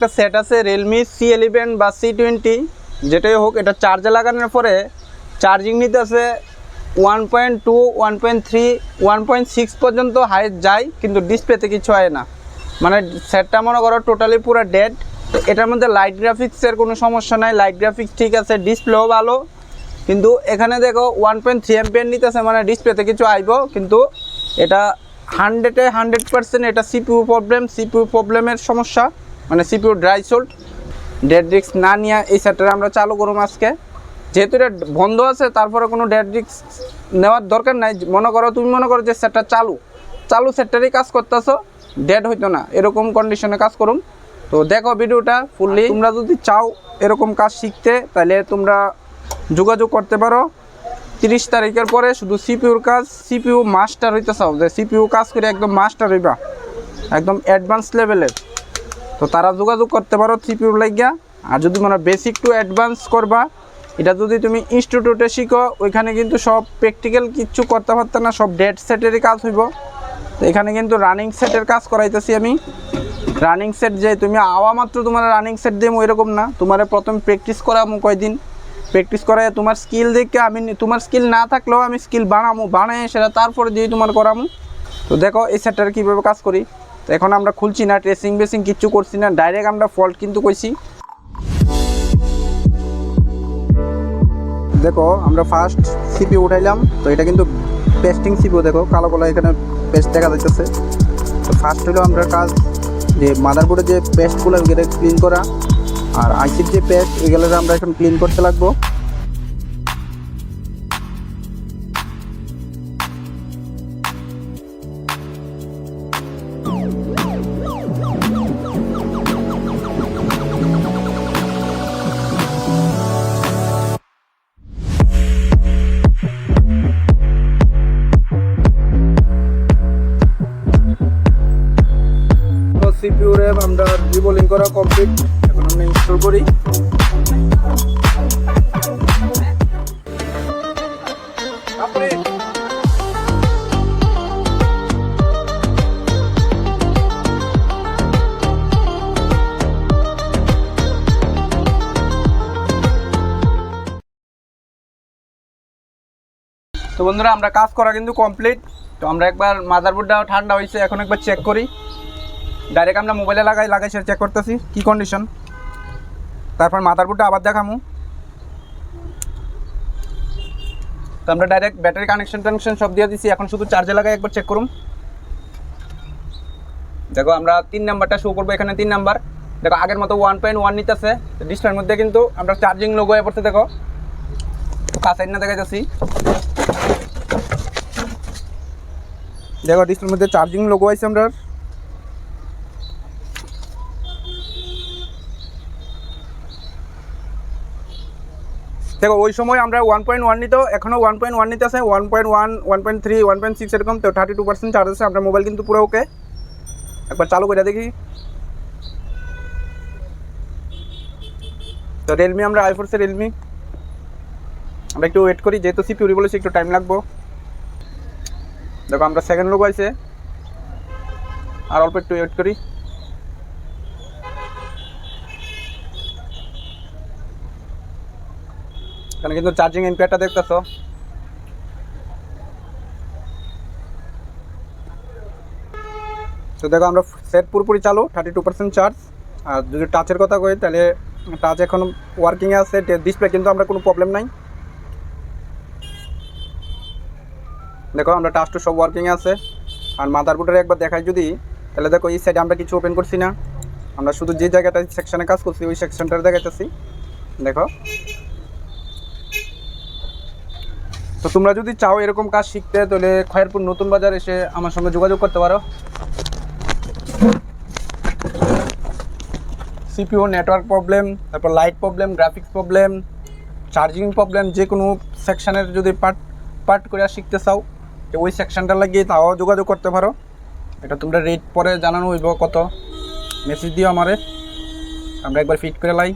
একটা সেট আছে Realme C11 বা C20 যেটাই হোক, এটা চার্জে লাগানোর পরে চার্জিং নিতে আছে 1.2 1.3 1.6 পর্যন্ত হাইট যায়, কিন্তু ডিসপ্লেতে কিছু হয় না। মানে সেটটা মনে করো টোটালি পুরো ডেড। এটার মধ্যে লাইট গ্রাফিক্সের কোনো সমস্যা নাই, লাইট গ্রাফিক্স ঠিক আছে, ডিসপ্লেও ভালো। কিন্তু এখানে দেখো 1.3 অ্যাম্পিয়ার নিতেছে, মানে ডিসপ্লেতে কিছু আইব, কিন্তু এটা 100% এটা সিপিইউ প্রবলেমের সমস্যা, মানে সিপিইউ ড্রাই সোল্ট। ডেড রিস্ক না নিয়ে এই সেটটা আমরা চালু করুম আজকে। যেহেতু এটা বন্ধ আছে, তারপরে কোনো ডেড রিস্ক নেওয়ার দরকার নাই। তুমি মনে করো যে সেটটা চালু সেটটারই কাজ করতেছো, ডেড হইতো না, এরকম কন্ডিশনে কাজ করুম। তো দেখো ভিডিওটা ফুললি। তোমরা যদি চাও এরকম কাজ শিখতে, তাহলে তোমরা যোগাযোগ করতে পারো। 30 তারিখের পরে শুধু সিপিইউর কাজ, সিপিইউ মাস্টার হইতে চাও, যে সিপিইউ কাজ করে একদম মাস্টার হইবা, একদম অ্যাডভান্স লেভেলের, তো তারা যোগাযোগ করতে পারো সিপিইউর লাগিয়া। আর যদি মানে বেসিক টু অ্যাডভান্স করবা, এটা যদি তুমি ইনস্টিটিউটে শিখো, ওইখানে কিন্তু সব প্র্যাকটিক্যাল কিচ্ছু করতে পারতে না, সব ডেড সেটেরই কাজ হইব। তো এখানে কিন্তু রানিং সেটের কাজ করাইতেছি আমি। রানিং সেট যে তুমি আওয়া মাত্র তোমার রানিং সেট দিয়ে এরকম না, তোমার প্রথম প্র্যাকটিস করামো, কয়দিন প্র্যাকটিস করাই তোমার স্কিল দেখে আমি, তোমার স্কিল না থাকলেও আমি স্কিল বানাই সেটা তারপরে দিয়ে তোমার করামো। তো দেখো এই সেটটার কীভাবে কাজ করি। তো এখন আমরা খুলছি না, ট্রেসিং বেসিং কিচ্ছু করছি না, ডাইরেক্ট আমরা ফল্ট কিন্তু কইছি। দেখো আমরা ফার্স্ট সিপিইউ উঠাইলাম, তো এটা কিন্তু পেস্টিং সিপিইউ, দেখো কালো কালো এখানে পেস্ট দেখা যাচ্ছে। তো ফার্স্ট হলো আমরা কাজ যে মাদারবোর্ডে যে পেস্টগুলো ওইগুলো ক্লিন করা, আর আইসির যে পেস্ট ওইগুলো আমরা এখন ক্লিন করতে লাগবো। সিপিইউ রে আমরা রিবোলিং করা কমপ্লিট, এখন আমরা ইনস্টল করি। তো বন্ধুরা আমরা কাজ করা কিন্তু কমপ্লিট। তো আমরা একবার মাদারবোর্ডটা ঠান্ডা হয়েছে, এখন একবার চেক করি। ডাইরেক্ট আমরা মোবাইলে লাগাই সেটা চেক করতেছি কী কন্ডিশন, তারপর মাদারবোর্ডটা আবার দেখামু। তো আমরা ডাইরেক্ট ব্যাটারি কানেকশন সব দিয়ে দিছি, এখন শুধু চার্জে লাগাই একবার চেক করুন। দেখো আমরা 3 নাম্বারটা শো করবো, এখানে 3 নাম্বার। দেখো আগের মতো 1.1 নিতেছে, ডিসপ্লের মধ্যে কিন্তু আমরা চার্জিং লোগো হয়ে পড়ছে। দেখো কাছে না দেখা যাচ্ছি, দেখো ডিসপ্লের মধ্যে চার্জিং লোগো আছে আমরা। দেখো ওই সময় আমরা 1.1 নিত, এখনও 1.1 নিতে আছে, 1.1 1.3 1.6 এরকম। তো 32% চার্জ আছে, আপনার মোবাইল কিন্তু পুরো ওকে। একবার চালু করে দেখি। তো রিয়েলমি, আমরা i4 রিয়েলমি, আমরা একটু ওয়েট করি, যেহেতু সিপিইউ বলেছি একটু টাইম লাগবো। দেখো আমরা সেকেন্ড লোগো আছে, আর অল্প একটু ওয়েট করি। এখানে কিন্তু চার্জিং এম্পিয়ারটা দেখতেছো। তো দেখো আমরা সেট পুরোপুরি চালু, 32% চার্জ। আর যদি টাচের কথা কই, তাহলে টাচ এখন ওয়ার্কিংয়ে আছে, ডিসপ্লে কিন্তু আমরা কোনো প্রবলেম নাই। দেখো আমরা টাচ টু সব ওয়ার্কিংয়ে আছে। আর মাদারবোর্ডের একবার দেখাই যদি, তাহলে দেখো এই সাইডে আমরা কিছু ওপেন করছি না, আমরা শুধু যে জায়গাটা সেকশানে কাজ করছি ওই সেকশনটা দেখাইতেছি। দেখো, তো তোমরা যদি চাও এরকম কাজ শিখতে, তাহলে খয়েরপুর নতুন বাজার এসে আমার সঙ্গে যোগাযোগ করতে পারো। সিপিইউ নেটওয়ার্ক প্রবলেম, তারপর light problem, graphics problem, charging problem, যে কোনো সেকশানের যদি পার্ট করে শিখতে চাও, তো ওই সেকশনটা লাগিয়ে তাও যোগাযোগ করতে পারো। এটা তোমরা রেট পরে জানানো হইব কত, মেসেজ দিও আমারে, আমরা একবার ফিট করে লাই।